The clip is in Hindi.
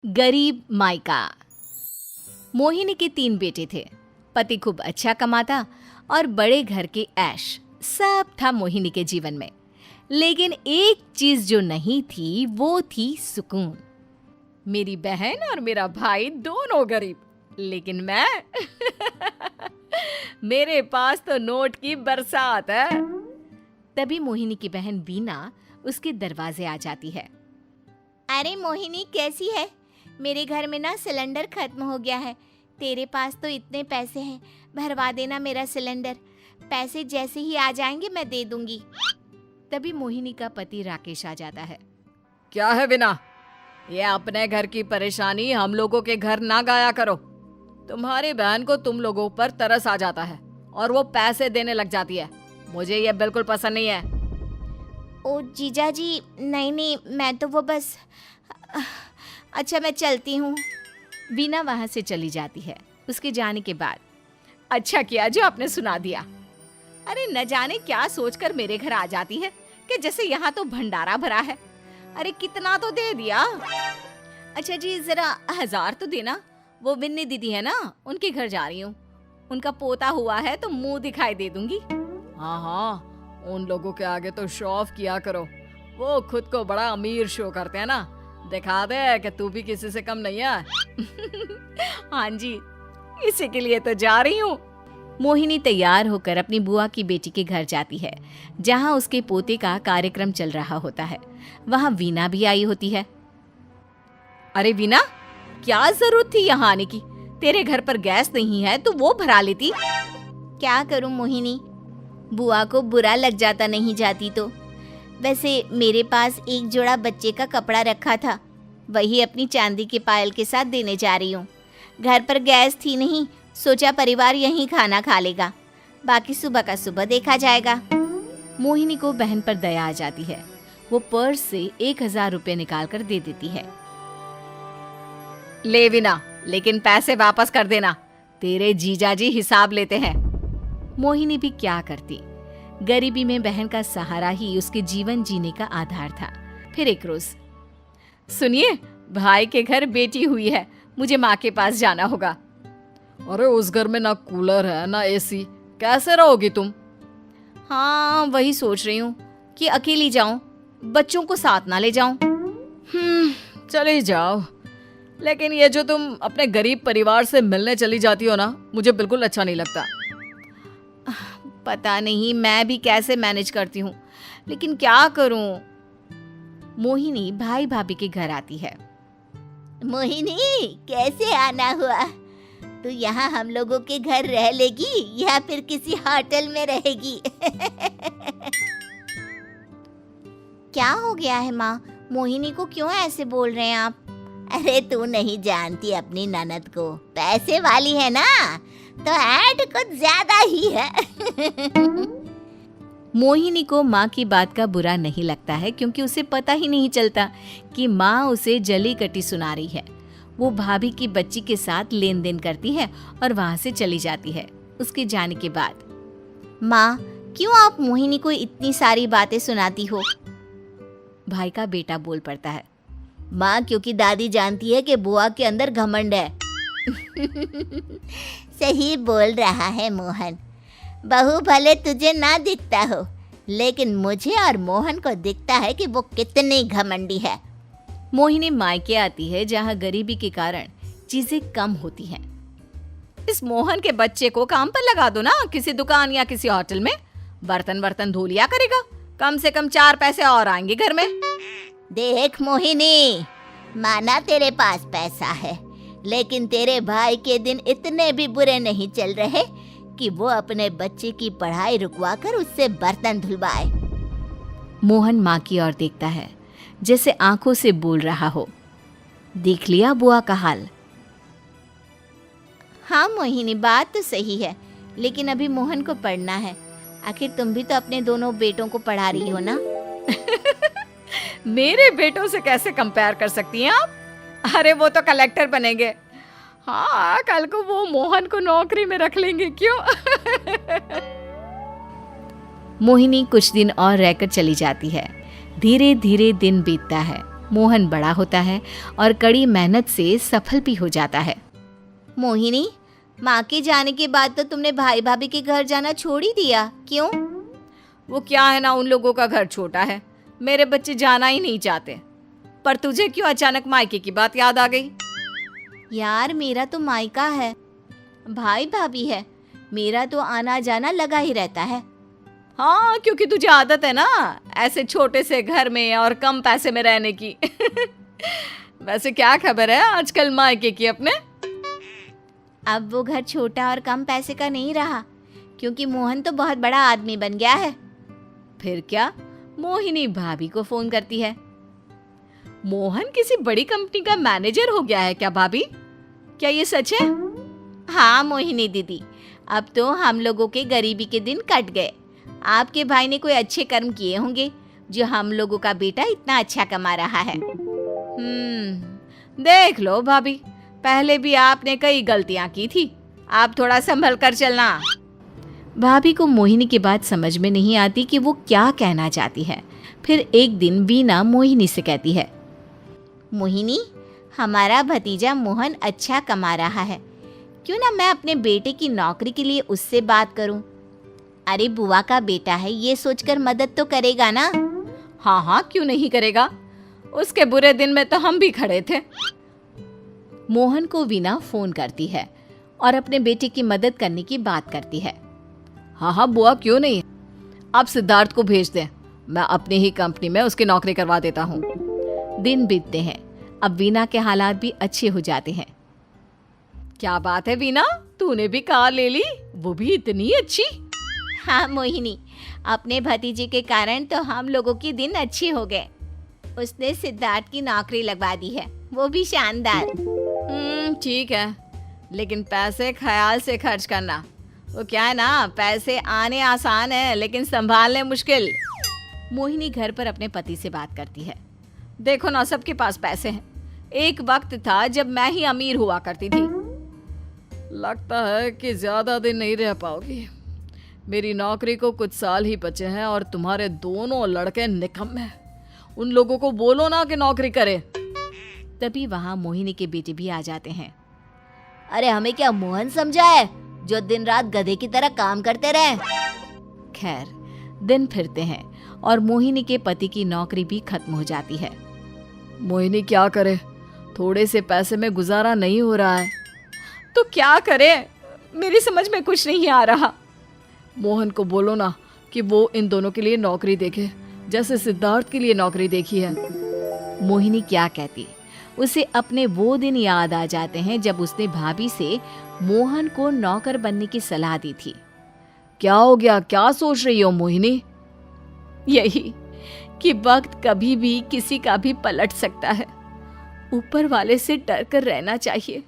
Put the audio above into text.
गरीब मायका। मोहिनी के 3 बेटे थे। पति खूब अच्छा कमाता और बड़े घर के ऐश सब था मोहिनी के जीवन में। लेकिन एक चीज जो नहीं थी वो थी सुकून। मेरी बहन और मेरा भाई दोनों गरीब, लेकिन मैं मेरे पास तो नोट की बरसात है। तभी मोहिनी की बहन वीना उसके दरवाजे आ जाती है। अरे मोहिनी, कैसी है? मेरे घर में ना सिलेंडर खत्म हो गया है। तेरे पास तो इतने पैसे हैं, भरवा देना मेरा सिलेंडर। पैसे जैसे ही आ जाएंगे मैं दे दूंगी। तभी मोहिनी का पति राकेश आ जाता है। क्या है विना, ये अपने घर की परेशानी हम लोगों के घर ना गाया करो। तुम्हारी बहन को तुम लोगों पर तरस आ जाता है और वो पैसे देने लग जाती है। मुझे ये बिल्कुल पसंद नहीं है। ओ जीजा जी, नहीं, मैं तो वो बस अच्छा, मैं चलती हूँ। वीना वहां से चली जाती है। उसके जाने के बाद अच्छा किया जो आपने सुना दिया। अरे न जाने क्या सोचकर मेरे घर आ जाती है कि जैसे यहाँ तो भंडारा भरा है। अरे कितना तो दे दिया। अच्छा जी, जरा 1000 तो देना। वो बिन्नी दीदी है ना, उनके घर जा रही हूँ। उनका पोता हुआ है तो मुंह दिखाई दे दूंगी। हाँ, उन लोगों के आगे तो शो ऑफ किया करो। वो खुद को बड़ा अमीर शो करते हैं ना, दिखा दे कि तू भी किसी से कम नहीं है। हाँ जी, इसी के लिए तो जा रही हूँ। मोहिनी तैयार होकर अपनी बुआ की बेटी के घर जाती है, जहाँ उसके पोते का कार्यक्रम चल रहा होता है। वहाँ वीना भी आई होती है। अरे वीना, क्या जरूरत थी यहाँ आने की? तेरे घर पर गैस नहीं है तो वो भरा लेती। क्या करूँ मोहिनी, बुआ को बुरा लग जाता नहीं जाती तो। वैसे मेरे पास एक जोड़ा बच्चे का कपड़ा रखा था, वही अपनी चांदी के पायल के साथ देने जा रही हूँ। घर पर गैस थी नहीं, सोचा परिवार यहीं खाना खा लेगा, बाकी सुबह का सुबह देखा जाएगा। मोहिनी को बहन पर दया आ जाती है। वो पर्स से 1000 रुपए निकाल कर दे देती है। ले विना, लेकिन पैसे वापस कर देना, तेरे जीजाजी हिसाब लेते हैं। मोहिनी भी क्या करती, गरीबी में बहन का सहारा ही उसके जीवन जीने का आधार था। फिर एक रोज, सुनिए, भाई के घर बेटी हुई है, मुझे माँ के पास जाना होगा। अरे उस घर में ना कूलर है ना एसी, कैसे रहोगी तुम? हाँ, वही सोच रही हूँ कि अकेली जाऊं, बच्चों को साथ ना ले जाऊं। चली जाओ, लेकिन ये जो तुम अपने गरीब परिवार से मिलने चली जाती हो ना, मुझे बिल्कुल अच्छा नहीं लगता। पता नहीं मैं भी कैसे मैनेज करती हूँ, लेकिन क्या करूँ। मोहिनी भाई भाभी के घर आती है। मोहिनी, कैसे आना हुआ? तू यहाँ हम लोगों के घर रह लेगी या फिर किसी होटल में रहेगी? क्या हो गया है माँ? मोहिनी को क्यों ऐसे बोल रहे हैं आप? अरे तू नहीं जानती अपनी ननद को, पैसे वाली है ना, तो ऐड कुछ ज्यादा ही है। मोहिनी को माँ की बात का बुरा नहीं लगता है, क्योंकि उसे पता ही नहीं चलता कि माँ उसे जली कटी सुना रही है। वो भाभी की बच्ची के साथ लेन देन करती है और वहाँ से चली जाती है। उसके जाने के बाद, माँ, क्यों आप मोहिनी को इतनी सारी बातें सुनाती हो? भाई का बेटा बोल पड़ता है। माँ, क्योंकि दादी जानती है कि बुआ के अंदर घमंड है। सही बोल रहा है मोहन। बहू भले तुझे ना दिखता हो, लेकिन मुझे और मोहन को दिखता है कि वो कितनी घमंडी है। मोहिनी मायके आती है, जहाँ गरीबी के कारण चीजें कम होती हैं। इस मोहन के बच्चे को काम पर लगा दो ना, किसी दुकान या किसी होटल में। बर्तन धो लिया करेगा, कम से कम 4 पैसे और आएंगे घर में। देख मोहिनी, माना तेरे पास पैसा है, लेकिन तेरे भाई के दिन इतने भी बुरे नहीं चल रहे कि वो अपने बच्चे की पढ़ाई रुकवाकर उससे बर्तन धुलवाए। मोहन माँ की ओर देखता है, जैसे आंखों से बोल रहा हो, देख लिया बुआ का हाल। हाँ मोहिनी, बात तो सही है, लेकिन अभी मोहन को पढ़ना है। आखिर तुम भी तो अपने दोनों बेटों को पढ़ा रही हो ना। मेरे बेटों से कैसे कंपेयर कर सकती हैं आप? अरे वो तो कलेक्टर बनेंगे। हाँ, कल को वो मोहन को नौकरी में रख लेंगे, क्यों? मोहिनी कुछ दिन और रहकर चली जाती है। धीरे धीरे दिन बीतता है। मोहन बड़ा होता है और कड़ी मेहनत से सफल भी हो जाता है। मोहिनी, माँ के जाने के बाद तो तुमने भाई भाभी के घर जाना छोड़ ही दिया, क्यों? वो क्या है ना, उन लोगों का घर छोटा है, मेरे बच्चे जाना ही नहीं चाहते। पर तुझे क्यों अचानक मायके की बात याद आ गई? यार, मेरा तो मायका है, भाई भाभी है, मेरा तो आना जाना लगा ही रहता है। हाँ, क्योंकि तुझे आदत है ना ऐसे छोटे से घर में और कम पैसे में रहने की। वैसे क्या खबर है आजकल मायके की अपने? अब वो घर छोटा और कम पैसे का नहीं रहा, क्योंकि मोहन तो बहुत बड़ा आदमी बन गया है। फिर क्या? मोहिनी भाभी को फोन करती है। मोहन किसी बड़ी कंपनी का मैनेजर हो गया है क्या भाभी? क्या ये सच है? हाँ मोहिनी दीदी, अब तो हम लोगों के गरीबी के दिन कट गए। आपके भाई ने कोई अच्छे कर्म किए होंगे, जो हम लोगों का बेटा इतना अच्छा कमा रहा है। देख लो भाभी, पहले भी आपने कई गलतियां की थी, आप थोड़ा संभल कर चलना। भाभी को मोहिनी की बात समझ में नहीं आती कि वो क्या कहना चाहती है। फिर एक दिन वीना मोहिनी से कहती है, मोहिनी, हमारा भतीजा मोहन अच्छा कमा रहा है, क्यों ना मैं अपने बेटे की नौकरी के लिए उससे बात करूं? अरे बुआ का बेटा है, ये सोचकर मदद तो करेगा ना? हाँ हाँ, क्यों नहीं करेगा, उसके बुरे दिन में तो हम भी खड़े थे। मोहन को वीना फोन करती है और अपने बेटे की मदद करने की बात करती है। हाँ हाँ बुआ, क्यों नहीं, आप सिद्धार्थ को भेज दें, मैं अपनी ही कंपनी में उसकी नौकरी करवा देता हूँ। दिन बीतते हैं, अब वीना के हालात भी अच्छे हो जाते हैं। क्या बात है वीना, तूने भी कार ले ली, वो भी इतनी अच्छी? हाँ मोहिनी, अपने भतीजे के कारण तो हम लोगों के दिन अच्छे हो गए। उसने सिद्धार्थ की नौकरी लगवा दी है, वो भी शानदार। ठीक है, लेकिन पैसे ख्याल से खर्च करना। वो क्या है ना, पैसे आने आसान है लेकिन संभालने मुश्किल। मोहिनी घर पर अपने पति से बात करती है। देखो ना, सबके पास पैसे हैं, एक वक्त था जब मैं ही अमीर हुआ करती थी। लगता है कि ज्यादा दिन नहीं रह पाओगी, मेरी नौकरी को कुछ साल ही बचे हैं और तुम्हारे दोनों लड़के निकम्मे हैं। उन लोगों को बोलो ना कि नौकरी करे। तभी वहां मोहिनी के बेटे भी आ जाते हैं। अरे हमें क्या मोहन समझा है, जो दिन रात गधे की तरह काम करते रहे? खैर, दिन फिरते हैं और मोहिनी के पति की नौकरी भी खत्म हो जाती है। मोहिनी क्या करे, थोड़े से पैसे में गुजारा नहीं हो रहा है। तो क्या करे, मेरी समझ में कुछ नहीं आ रहा। मोहन को बोलो ना कि वो इन दोनों के लिए नौकरी देखे, जैसे सिद्धार्थ के लिए नौकरी देखी है। मोहिनी क्या कहती, उसे अपने वो दिन याद आ जाते हैं जब उसने भाभी से मोहन को नौकर बनने की सलाह दी थी। क्या हो गया, क्या सोच रही हो मोहिनी? यही कि वक्त कभी भी किसी का भी पलट सकता है, ऊपर वाले से डर कर रहना चाहिए।